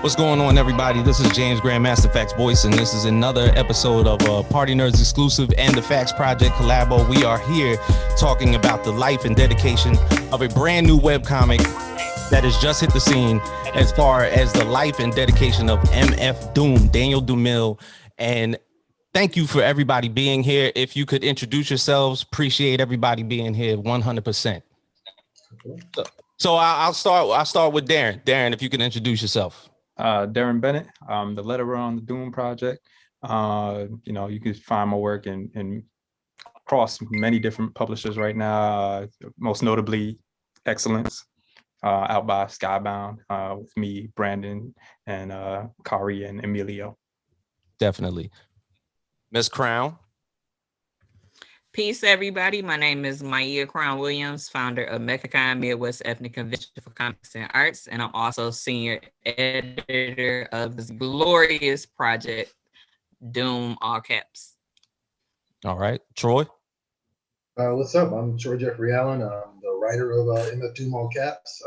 What's going on, everybody? This is James Grandmaster Facts Voice, and this is another episode of Party Nerds Exclusive and the Facts Project Collabo. We are here talking about the life and dedication of a brand new webcomic that has just hit the scene as far as the life and dedication of MF Doom, Daniel Dumille. And thank you for everybody being here. If you could introduce yourselves, appreciate everybody being here 100%. So I'll start with Darren. Darren, if you can introduce yourself. Darren Bennett, the letterer on the Doom project. You can find my work in across many different publishers right now, most notably Excellence, out by Skybound, with me, Brandon, and Kari and Emilio. Definitely. Miss Crown. Peace, everybody. My name is Maia Crown Williams, founder of Mack, Midwest Ethnic Convention for Comics and Arts, and I'm also senior editor of this glorious project, Doom, all caps. All right, Troy. What's up? I'm Troy Jeffrey Allen. I'm the writer of MF Doom, all caps.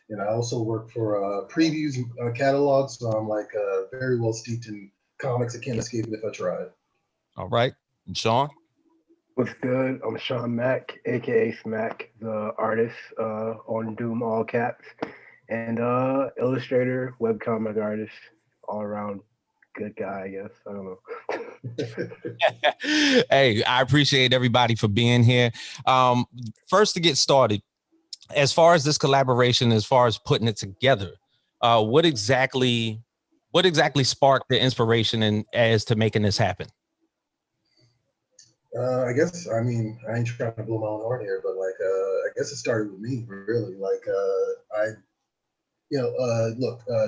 And I also work for previews catalogs, so I'm like very well steeped in comics. I can't escape it if I try. All right, and Sean. What's good? I'm Sean Mack, aka Smack, the artist on Doom all caps, and illustrator, webcomic artist, all around good guy, I guess. I don't know. Hey, I appreciate everybody for being here. First, to get started, as far as this collaboration, as far as putting it together, what exactly sparked the inspiration and as to making this happen? I guess, I ain't trying to blow my own horn here, but I guess it started with me, really.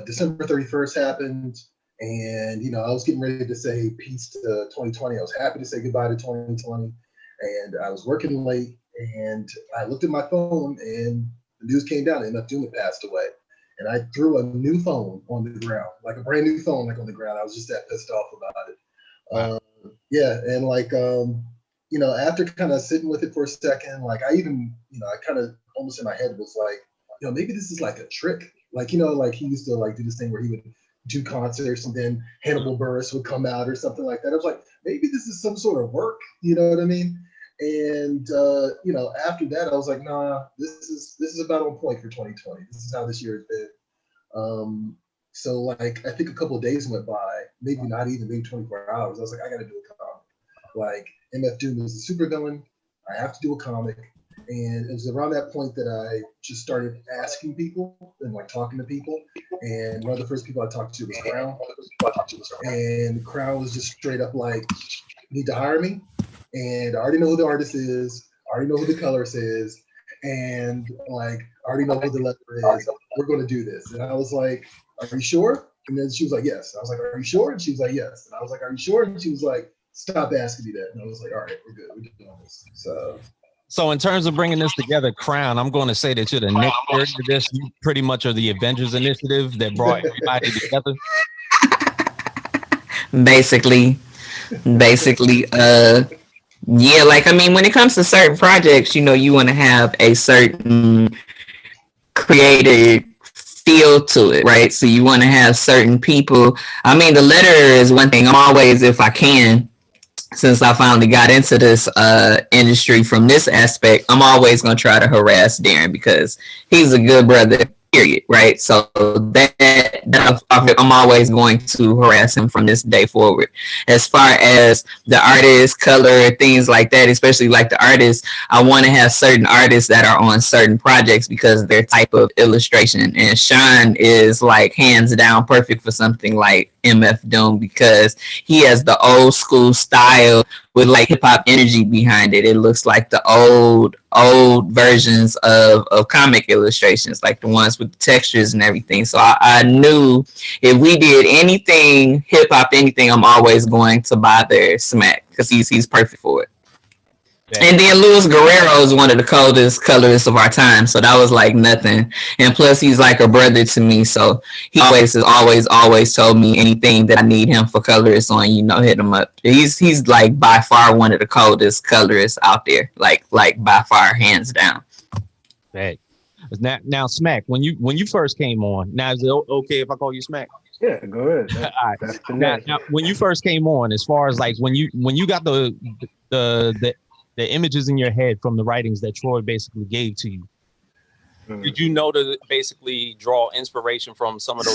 December 31st happened, and, I was getting ready to say peace to 2020. I was happy to say goodbye to 2020, and I was working late, and I looked at my phone, and the news came down, and MF Doom had passed away. And I threw a new phone on the ground, like a brand new phone, on the ground. I was just that pissed off about it. Wow. After kind of sitting with it for a second, I kind of almost in my head was like, maybe this is like a trick. He used to do this thing where he would do concerts and then Hannibal Buress would come out or something like that. I was like, maybe this is some sort of work, you know what I mean? And, after that, I was like, nah, this is about on point for 2020. This is how this year has been. I think a couple of days went by, maybe 24 hours. I was like, I got to do a comic. MF Doom is a supervillain. I have to do a comic. And it was around that point that I just started asking people and talking to people. And one of the first people I talked to was Crown. And Crown was just straight up like, you need to hire me. And I already know who the artist is. I already know who the colorist is. And I already know who the letterer is. We're going to do this. And I was like, are you sure? And then she was like, yes. I was like, are you sure? And she was like, yes. And I was like, are you sure? And she was like, stop asking me that. And I was like, all right, we're good. We're doing this. So in terms of bringing this together, Crown, I'm going to say that you're the next version of this. You pretty much are the Avengers initiative that brought everybody together. Basically, when it comes to certain projects, you want to have a certain creative feel to it, right? So you want to have certain people. The letterer is one thing. I'm always, if I can, since I finally got into this industry from this aspect, I'm always going to try to harass Darren because he's a good brother, period, right? So I'm always going to harass him from this day forward. As far as the artist, color, things like that, especially the artists, I want to have certain artists that are on certain projects because their type of illustration. And Sean is hands down perfect for something like MF Doom because he has the old school style with hip hop energy behind it. It looks like the old versions of comic illustrations, like the ones with the textures and everything. So I knew if we did anything hip hop, anything, I'm always going to bother Smack because he's perfect for it. And then Luis Guerrero is one of the coldest colorists of our time, so that was nothing. And plus, he's like a brother to me, so he always told me anything that I need him for colorists on, hit him up. He's by far one of the coldest colorists out there, by far, hands down. Right. Now, Smack, when you first came on, now is it okay if I call you Smack? Yeah, go ahead. All right. That's the Now, next. now, when you first came on, as far as like when you got the images in your head from the writings that Troy basically gave to you, did you know to basically draw inspiration from some of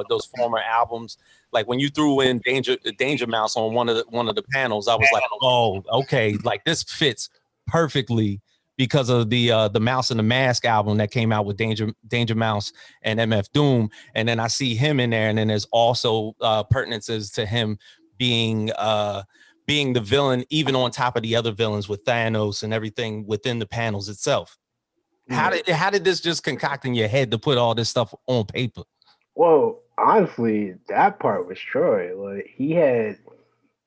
those former albums? Like when you threw in Danger Mouse on one of the panels, I was like, oh, okay, like this fits perfectly because of the Mouse and the Mask album that came out with Danger Mouse and MF Doom, and then I see him in there, and then there's also pertinences to him being the villain, even on top of the other villains with Thanos and everything within the panels itself. How did this just concoct in your head to put all this stuff on paper? Well, honestly, that part was Troy. Like he had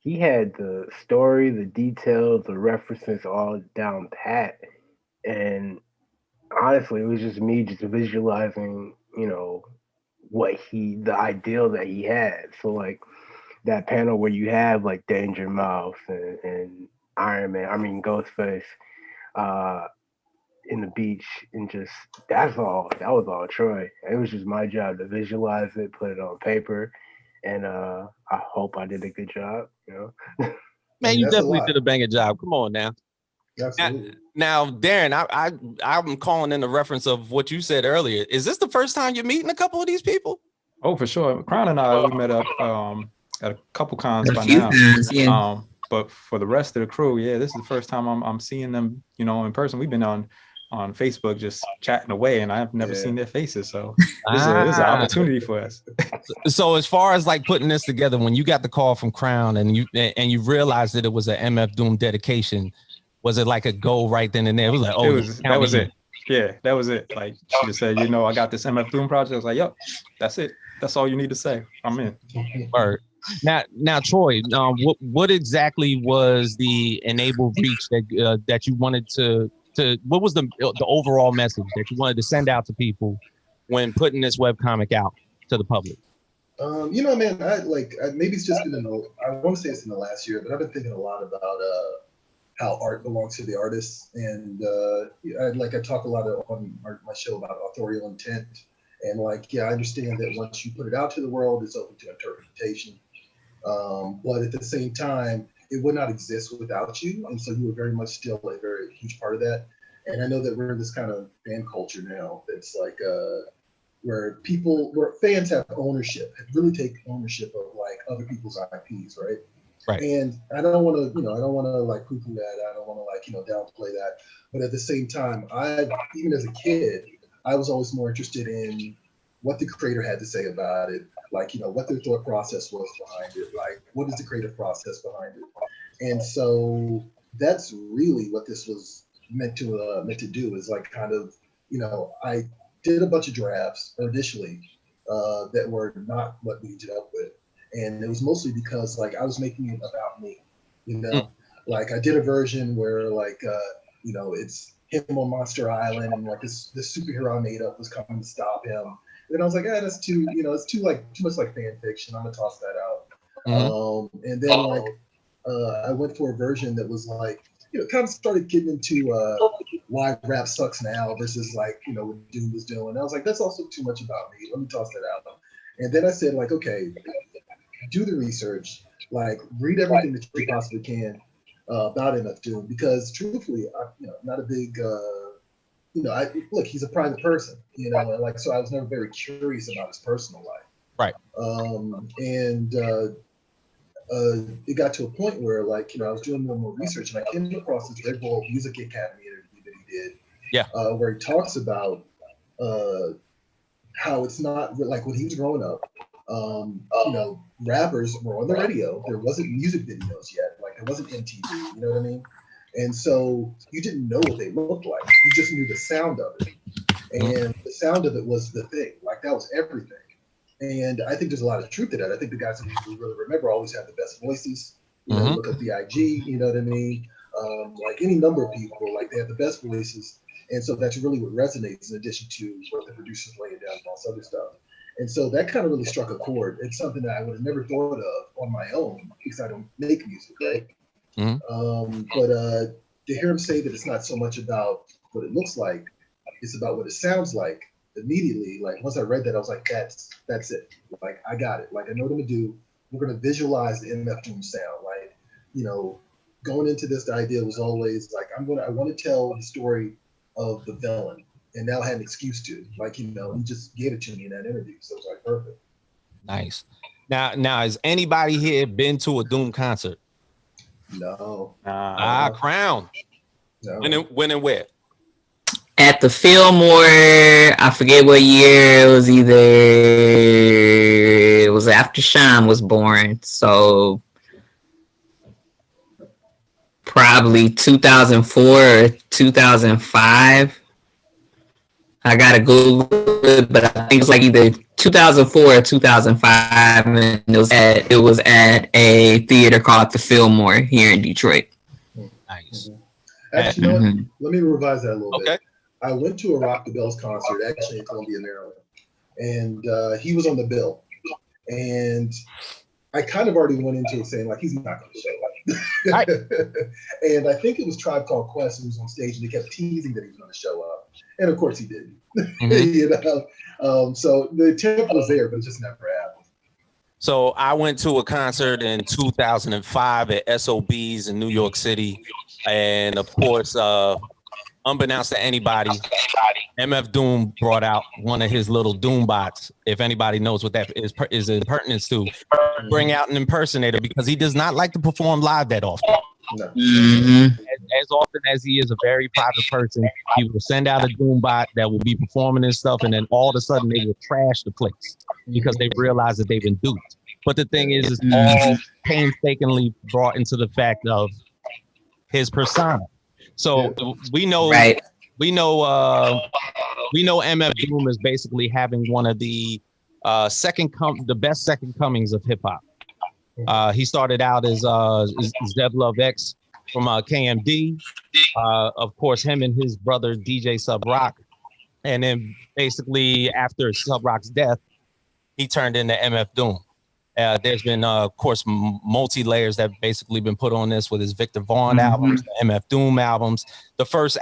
the story, the details, the references all down pat. And honestly, it was just me just visualizing, the ideal that he had. So like that panel where you have like Danger Mouse and Iron Man, Ghostface, in the beach, and just that was all Troy. It was just my job to visualize it, put it on paper, and I hope I did a good job. Man, you definitely did a banging job. Come on now. Absolutely. Now, Darren, I'm calling in the reference of what you said earlier. Is this the first time you're meeting a couple of these people? Oh, for sure. Crown and I, we met up at a couple cons by few now. times, yeah. But for the rest of the crew, yeah, this is the first time I'm seeing them, in person. We've been on Facebook just chatting away, and I've never seen their faces. So this is an opportunity for us. So as far as like putting this together, when you got the call from Crown and you realized that it was an MF Doom dedication, was it like a go right then and there? It was like, oh, that was it. Yeah, that was it. Like she just said, I got this MF Doom project. I was like, yep, that's it. That's all you need to say. I'm in. Word. Now, Troy, what exactly was the enabled reach that you wanted to? What was the overall message that you wanted to send out to people when putting this webcomic out to the public? Man, maybe it's just been I want to say it's in the last year, but I've been thinking a lot about how art belongs to the artist, and I talk a lot on my show about authorial intent, and I understand that once you put it out to the world, it's open to interpretation, but at the same time, it would not exist without you, and so you were very much still a very huge part of that. And I know that we're in this kind of fan culture now that's where fans have ownership, really take ownership of other people's IPs, right? Right. And I don't want to, poo-poo that. I don't want to downplay that. But at the same time, even as a kid, I was always more interested in what the creator had to say about it, what their thought process was behind it, what is the creative process behind it. And so that's really what this was meant to do is I did a bunch of drafts initially that were not what we ended up with. And it was mostly because I was making it about me, I did a version where it's him on Monster Island and this superhero I made up was coming to stop him. And I was like, that's too, it's too much like fan fiction. I'm gonna toss that out. Mm-hmm. And then I went for a version that was kind of started getting into why rap sucks now versus what Doom was doing. I was like, that's also too much about me. Let me toss that out. And then I said okay, do the research, read everything that you possibly can about MF Doom, because truthfully, I'm not a big, look, he's a private person, and so I was never very curious about his personal life. Right. It got to a point where I was doing more research, and I came across this Red Bull Music Academy interview that he did. Yeah. Where he talks about how it's not when he was growing up. Rappers were on the radio. There wasn't music videos yet. There wasn't MTV. You know what I mean? And so you didn't know what they looked like. You just knew the sound of it, and the sound of it was the thing. That was everything. And I think there's a lot of truth to that. I think the guys that we really remember always have the best voices. Look at the IG. You know what I mean? Any number of people, they have the best voices, and so that's really what resonates. In addition to what the producers laying down and all this other stuff. And so that kind of really struck a chord. It's something that I would have never thought of on my own because I don't make music, right? Mm-hmm. But to hear him say that it's not so much about what it looks like, It's about what it sounds like. Immediately, like once I read that, I was like, that's it. Like I got it. Like I know what I'm gonna do. We're gonna visualize the MF Doom sound. Like, you know, going into this, the idea was always like I want to tell the story of the villain, and now I had an excuse to. Like, you know, he just gave it to me in that interview, so it's like perfect. Nice. Now, has anybody here been to a Doom concert? No. Crown. No. When and where? At the Fillmore, I forget what year. It was after Sean was born, so probably 2004 or 2005. I gotta Google it, but I think it's like either 2004 or 2005, and it was at a theater called the Fillmore here in Detroit. Nice. Actually, you know what? Let me revise that a little Okay. bit. I went to a Rock the Bells concert actually in Columbia, Maryland, and he was on the bill, and I kind of already went into it saying like he's not going to show up. And I think it was Tribe Called Quest who was on stage, and they kept teasing that he was going to show up, and of course he didn't. You know, so the attempt was there, but it just never happened. So I went to a concert in 2005 at SOB's in New York City, and of course, unbeknownst to anybody, MF Doom brought out one of his little Doom bots. If anybody knows what that is in pertinence to, bring out an impersonator because he does not like to perform live that often. No. As often as he is a very private person, he will send out a Doom bot that will be performing his stuff, and then all of a sudden they will trash the place because they realize that they've been duped. But the thing is, it's all painstakingly brought into the fact of his persona. So we know MF Doom is basically having one of the the best second comings of hip hop. He started out as Zev Love X from KMD. Of course, him and his brother DJ Sub Rock, and then basically after Sub Rock's death, he turned into MF Doom. There's been, of course, multi-layers that have basically been put on this with his Victor Vaughn albums, the MF Doom albums. The first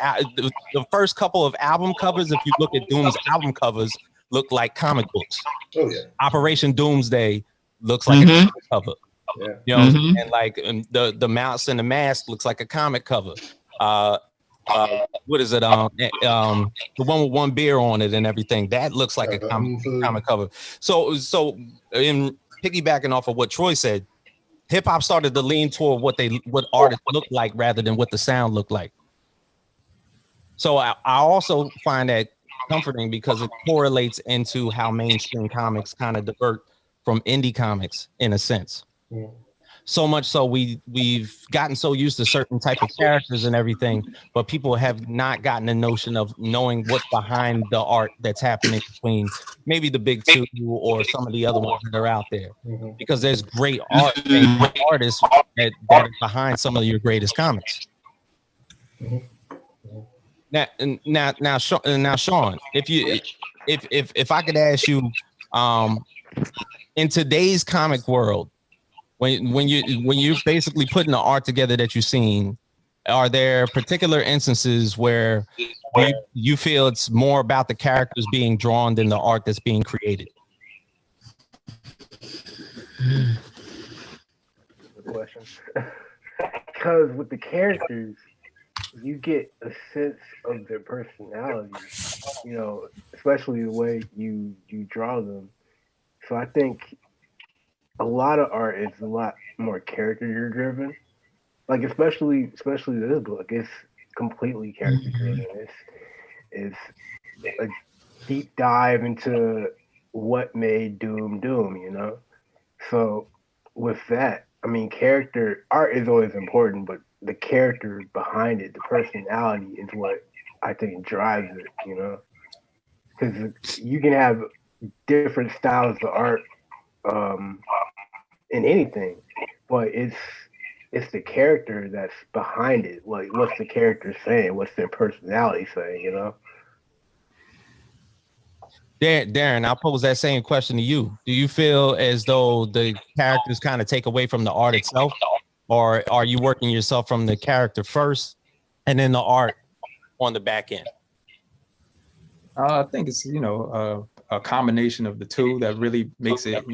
couple of album covers, if you look at Doom's album covers, look like comic books. Oh yeah. Operation Doomsday looks like a comic cover. Yeah. You know, and like the mouse and the mask looks like a comic cover. What is it? The one with one beer on it and everything. That looks like a comic cover. So in piggybacking off of what Troy said, hip hop started to lean toward what artists look like rather than what the sound looked like. So I also find that comforting because it correlates into how mainstream comics kind of divert from indie comics in a sense. Yeah. So much so we've gotten so used to certain type of characters and everything, but people have not gotten the notion of knowing what's behind the art that's happening between maybe the big two or some of the other ones that are out there. Because there's great art and great artists that are behind some of your greatest comics. Now, Sean, if I could ask you, in today's comic world, when you're basically putting the art together that you've seen, are there particular instances where you feel it's more about the characters being drawn than the art that's being created? Good question. Because with the characters, you get a sense of their personality, you know, especially the way you draw them. So I think a lot of art is a lot more character driven. Like especially this book, it's completely character driven. It's a deep dive into what made Doom, you know? So with that, I mean, character art is always important, but the character behind it, the personality is what I think drives it, you know? Because you can have different styles of art in anything, but it's the character that's behind it. Like, what's the character saying? What's their personality saying, you know? Darren, I'll pose that same question to you. Do you feel as though the characters kind of take away from the art itself, or are you working yourself from the character first and then the art on the back end? I think it's, a combination of the two that really makes it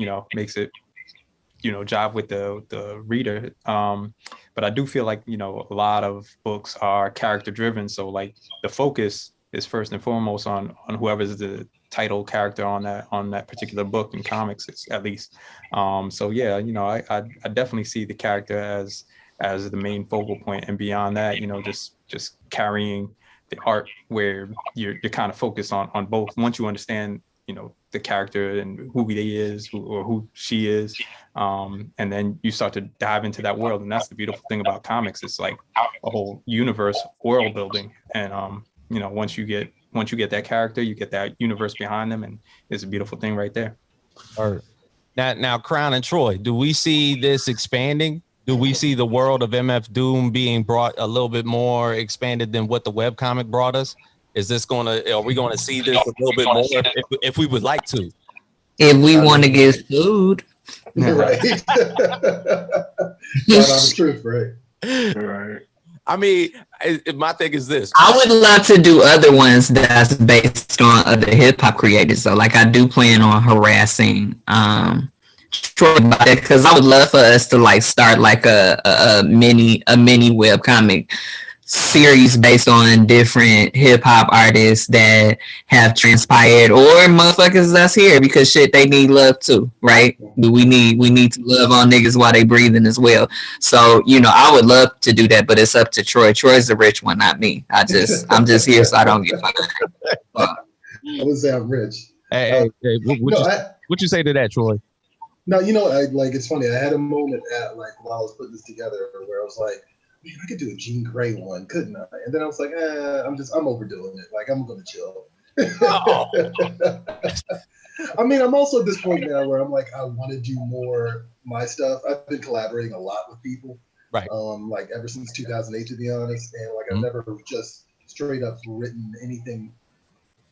jive with the reader. But I do feel like, a lot of books are character driven. So like the focus is first and foremost on whoever's the title character on that particular book in comics, at least. So yeah, I definitely see the character as the main focal point, and beyond that, just carrying the art where you're kind of focused on both. Once you understand, the character and who he is, who she is, and then you start to dive into that world. And that's the beautiful thing about comics. It's like a whole universe, world building. And once you get that character, you get that universe behind them, and it's a beautiful thing right there. All right. Now, Crown and Troy, do we see this expanding? Do we see the world of MF Doom being brought a little bit more expanded than what the webcomic brought us? Are we gonna see this a little bit more if we would like to? If we want to get food. Right. That's the truth, right? Right. I mean, my thing is this. I would love to do other ones that's based on other hip hop creators. So like I do plan on harassing Troy about that, because I would love for us to like start like a mini webcomic series based on different hip hop artists that have transpired, or motherfuckers that's here, because shit, they need love too, right? We need to love on niggas while they breathing as well. So I would love to do that, but it's up to Troy. Troy's the rich one, not me. I'm just here so I don't get fired. I would say I'm rich. Hey, what you say to that, Troy? No, it's funny. I had a moment while I was putting this together where I was like, man, I could do a Jean Grey one, couldn't I? And then I was like, I'm overdoing it. Like, I'm gonna chill. Oh. I mean, I'm also at this point now where I'm like, I want to do more my stuff. I've been collaborating a lot with people, right? Like ever since 2008, to be honest. And like, I've never just straight up written anything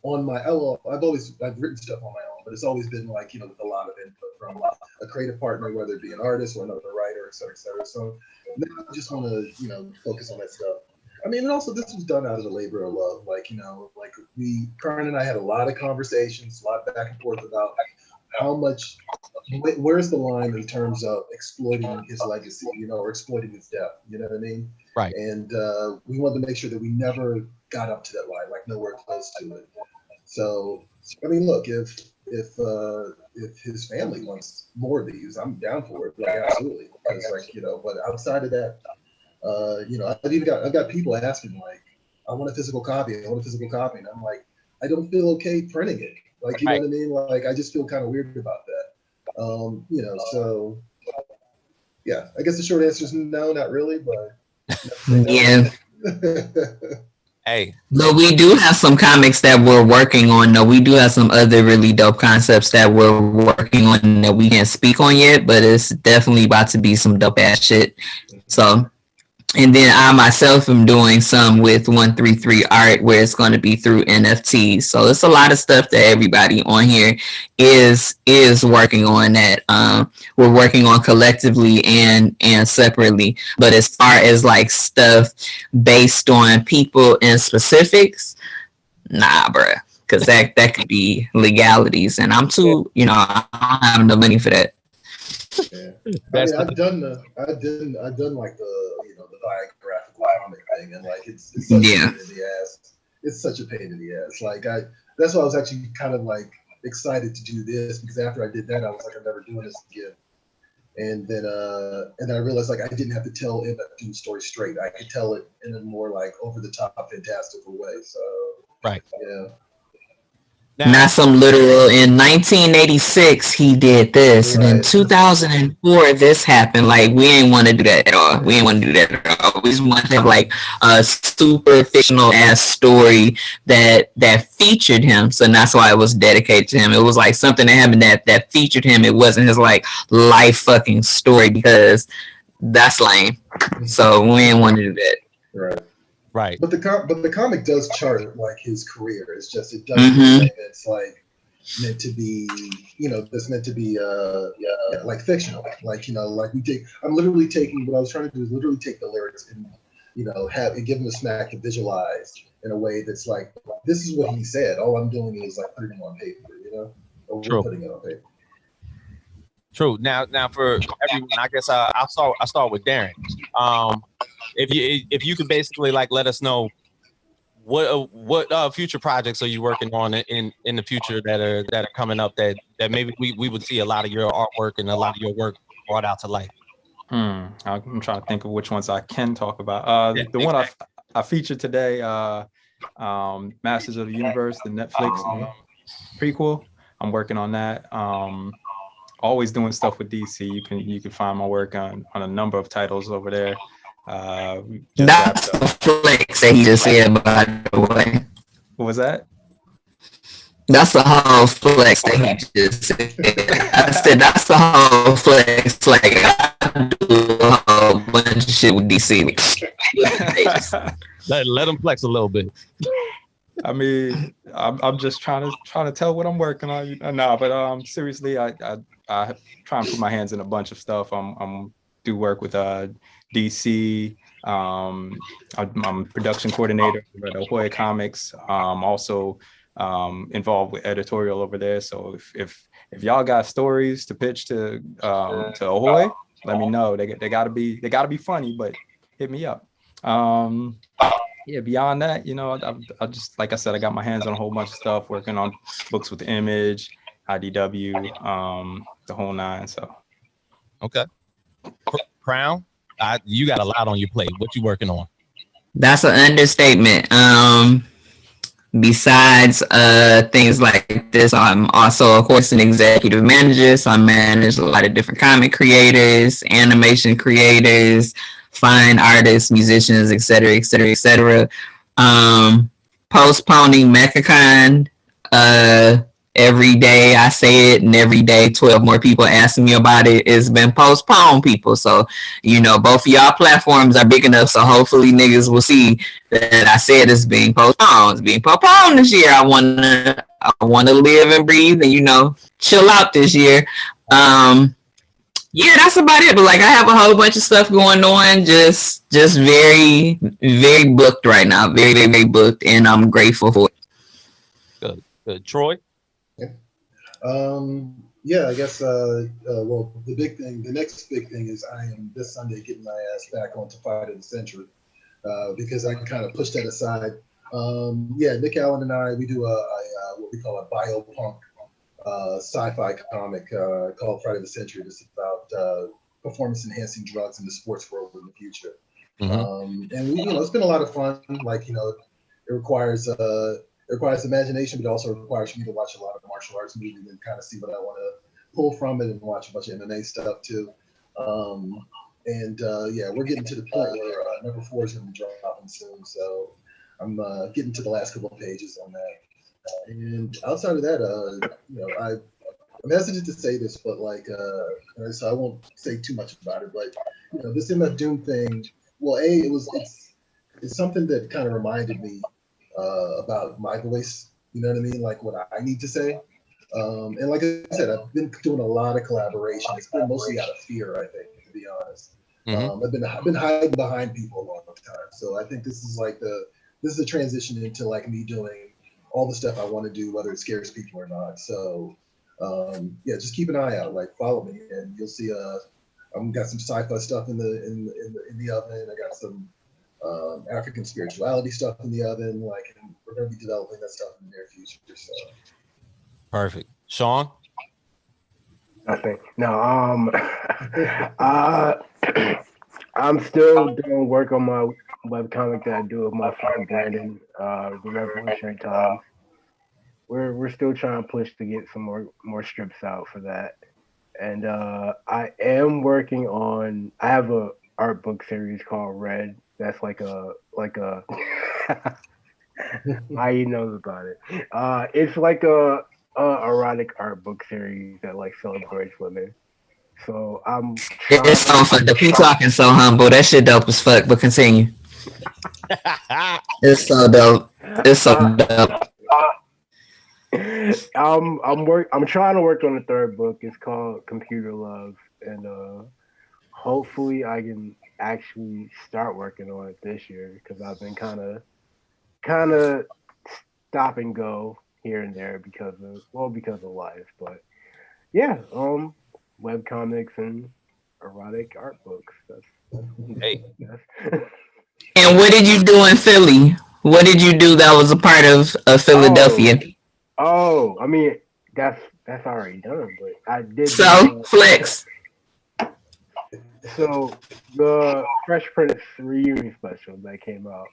on my own. I've written stuff on my own, but it's always been like, with a lot of input from a creative partner, whether it be an artist or another writer, et cetera, et cetera. So now I just want to, focus on that stuff. I mean, and also this was done out of the labor of love. Like, Karan and I had a lot of conversations, a lot back and forth about how much, where's the line in terms of exploiting his legacy, or exploiting his death, you know what I mean? Right. And we wanted to make sure that we never got up to that line, like nowhere close to it. So, I mean, look, if his family wants more of these, I'm down for it. Like, absolutely. Because, but outside of that, I've got people asking, like, I want a physical copy. And I'm like, I don't feel okay printing it. Like, you know what I mean? Like, I just feel kind of weird about that. So yeah, I guess the short answer is no, not really, but yeah. Hey, but we do have some comics that we're working on. No, we do have some other really dope concepts that we're working on that we can't speak on yet, but it's definitely about to be some dope ass shit. So, and then I myself am doing some with 133 Art, where it's going to be through NFTs. So it's a lot of stuff that everybody on here is working on, that we're working on collectively and separately. But as far as like stuff based on people in specifics, nah, bruh, because that could be legalities, and I'm too, I don't have no money for that. Yeah. I mean, I've done like the biographical comic thing, and like it's such a pain in the ass. It's such a pain in the ass. Like that's why I was actually kind of like excited to do this, because after I did that, I was like, I'm never doing this again. And then I realized like I didn't have to tell MF Doom story straight. I could tell it in a more like over the top, fantastical way. So right, yeah. Now, not some literal, in 1986 he did this, right. And in 2004 this happened. Like, we ain't want to do that at all. We just want to have like a super fictional ass story that featured him. So that's why it was dedicated to him. It was like something that happened that featured him. It wasn't his like life fucking story, because that's lame. So we ain't want to do that. Right. Right. But the comic does chart like his career. It's just it doesn't it's like meant to be, that's meant to be like fictional. Like, like I'm literally taking, what I was trying to do is literally take the lyrics and, give them a smack to visualize, in a way that's like, this is what he said. All I'm doing is like putting it on paper, you know, or we're True. putting it on paper. True. Now for everyone, I guess I'll start with Darren. If you could basically like let us know what future projects are you working on in the future that are coming up that maybe we would see a lot of your artwork and a lot of your work brought out to life. I'm trying to think of which ones I can talk about. The one I featured today, Masters of the Universe, the Netflix prequel. I'm working on that. Always doing stuff with DC. You can find my work on a number of titles over there. That's the flex that he just said, by the way. What was that? That's the whole flex that he just said. I said that's the whole flex. Like I do a whole bunch of shit with DC. Let him flex a little bit. I mean, I'm just trying to tell what I'm working on. No, but seriously, I try and put my hands in a bunch of stuff. I'm do work with DC. I'm production coordinator at Ahoy Comics. Also involved with editorial over there. So if y'all got stories to pitch to Ahoy, let me know. They gotta be funny, but hit me up. Yeah, beyond that, you know, I just, like I said, I got my hands on a whole bunch of stuff, working on books with Image, IDW, the whole nine. So, okay. Crown, you got a lot on your plate. What you working on? That's an understatement. Besides things like this, I'm also, of course, an executive manager. So I manage a lot of different comic creators, animation creators, fine artists, musicians, etc., etc., etc. Postponing MechaCon. Every day I say it, and every day 12 more people asking me about it. It's been postponed, people. So, you know, both of y'all platforms are big enough, so hopefully niggas will see that I said it's being postponed. It's being postponed this year. I wanna live and breathe and, you know, chill out this year. Yeah, that's about it. But like, I have a whole bunch of stuff going on. Just very, very booked right now. Very, very, very booked, and I'm grateful for it. Good. Troy. Yeah, I guess. Well, the next big thing is I am this Sunday getting my ass back onto Fight of the Century because I kind of pushed that aside. Yeah, Nick Allen and I, we do a what we call a biopunk sci-fi comic called Friday the Century. It's about performance-enhancing drugs in the sports world in the future. And we, you know, it's been a lot of fun. Like, you know, it requires imagination, but it also requires me to watch a lot of martial arts movies and kind of see what I want to pull from it, and watch a bunch of MMA stuff too. Yeah, we're getting to the point where number 4 is going to be dropping soon, so I'm getting to the last couple of pages on that. And outside of that, you know, I'm hesitant to say this, but like, so I won't say too much about it. But you know, this MF Doom thing. Well, it's something that kind of reminded me about my voice. You know what I mean? Like what I need to say. And like I said, I've been doing a lot of collaboration. It's been mostly out of fear, I think, to be honest. I've been hiding behind people a long time. So I think this is a transition into like me doing all the stuff I want to do, whether it scares people or not. So yeah, just keep an eye out, like follow me, and you'll see. I've got some sci-fi stuff in the oven. I got some African spirituality stuff in the oven. Like, and we're going to be developing that stuff in the near future. So perfect. Sean. Nothing. No. I'm still doing work on my webcomic that I do with my friend Brandon, the Revolutionary Times. We're still trying to push to get some more strips out for that. And I am working on, I have a art book series called Red. That's like a Maia knows about it. It's like a erotic art book series that like celebrates women. So I'm It's so fucked up. You talking so humble. That shit dope as fuck, but continue. It's so dope. It's so dope. I'm trying to work on the third book. It's called Computer Love, and hopefully I can actually start working on it this year, because I've been kind kind of stop and go here and there because of life. But yeah, webcomics and erotic art books. That's Hey. And what did you do in Philly? What did you do that was a part of Philadelphia? Oh, I mean that's already done, but I did. So flex. So the Fresh Prince reunion special that came out.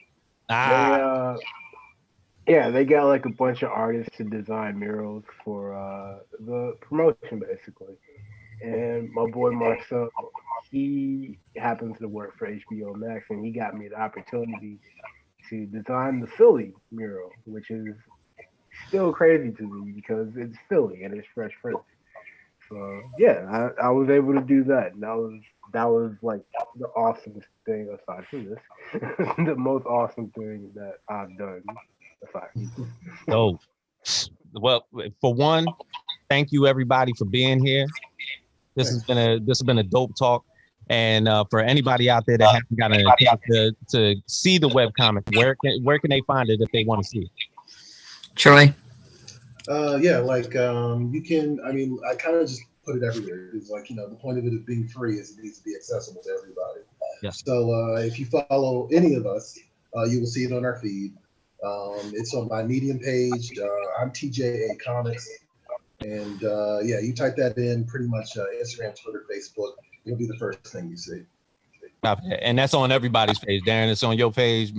They got like a bunch of artists to design murals for the promotion basically. And my boy Marcel, he happens to work for HBO Max, and he got me the opportunity to design the Philly mural, which is still crazy to me because it's Philly and it's Fresh Prince. So yeah, I was able to do that. And that was like the awesomest thing aside from this. The most awesome thing that I've done aside from this. So, well, for one, thank you everybody for being here. This has been a dope talk. And for anybody out there that hasn't gotten a chance to see the webcomic, where can they find it if they want to see it? Troy? You can, I kind of just put it everywhere. It's like, the point of it is being free is it needs to be accessible to everybody. Yes. So if you follow any of us, you will see it on our feed. It's on my Medium page. I'm TJA Comics. And you type that in, pretty much Instagram, Twitter, Facebook. It'll be the first thing you see. And that's on everybody's page. Darren, it's on your page.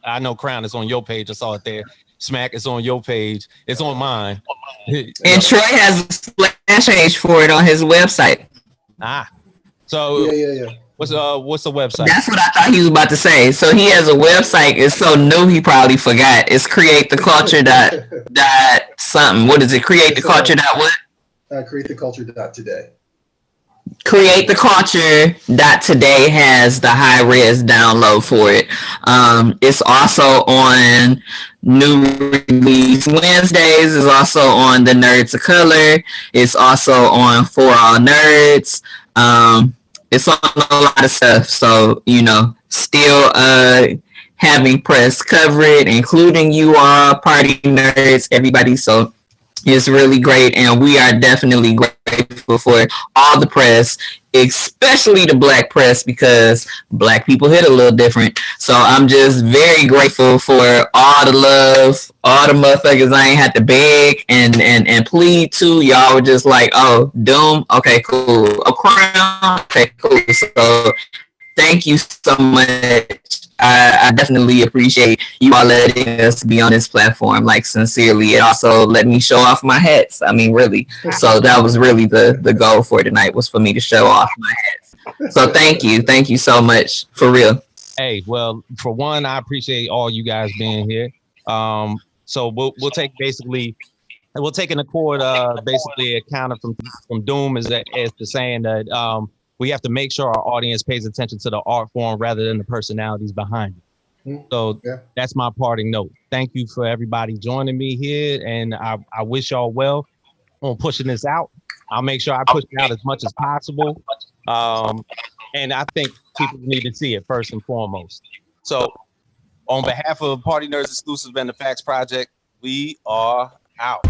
I know Crown is on your page. I saw it there. Smack is on your page. It's on mine. And Troy has a splash page for it on his website. So yeah. What's the website? That's what I thought he was about to say. So he has a website. It's so new he probably forgot. It's createtheculture something. What is it? Createtheculture.what? Createtheculture.today. Createtheculture.today has the high res download for it. It's also on New Release Wednesdays. It's also on the Nerds of Color. It's also on For All Nerds. It's on a lot of stuff. So, still having press cover it, including you all, Party Nerds, everybody. So it's really great. And we are definitely grateful for all the press, especially the Black press, because Black people hit a little different. So I'm just very grateful for all the love, all the motherfuckers I ain't had to beg and plead to. Y'all were just like, oh, Doom, okay, cool. A Crown, okay, cool. So thank you so much. I definitely appreciate you all letting us be on this platform, like, sincerely. It also let me show off my hats. I mean, really. So that was really the goal for tonight, was for me to show off my hats. So thank you. Thank you so much, for real. Hey, well, for one, I appreciate all you guys being here. So we'll take an accord, basically a counter from Doom as to saying that we have to make sure our audience pays attention to the art form rather than the personalities behind it. So that's my parting note. Thank you for everybody joining me here, and I wish y'all well on pushing this out. I'll make sure I push it out as much as possible. And I think people need to see it first and foremost. So on behalf of Party Nerds Exclusive and the Facts Project, we are out.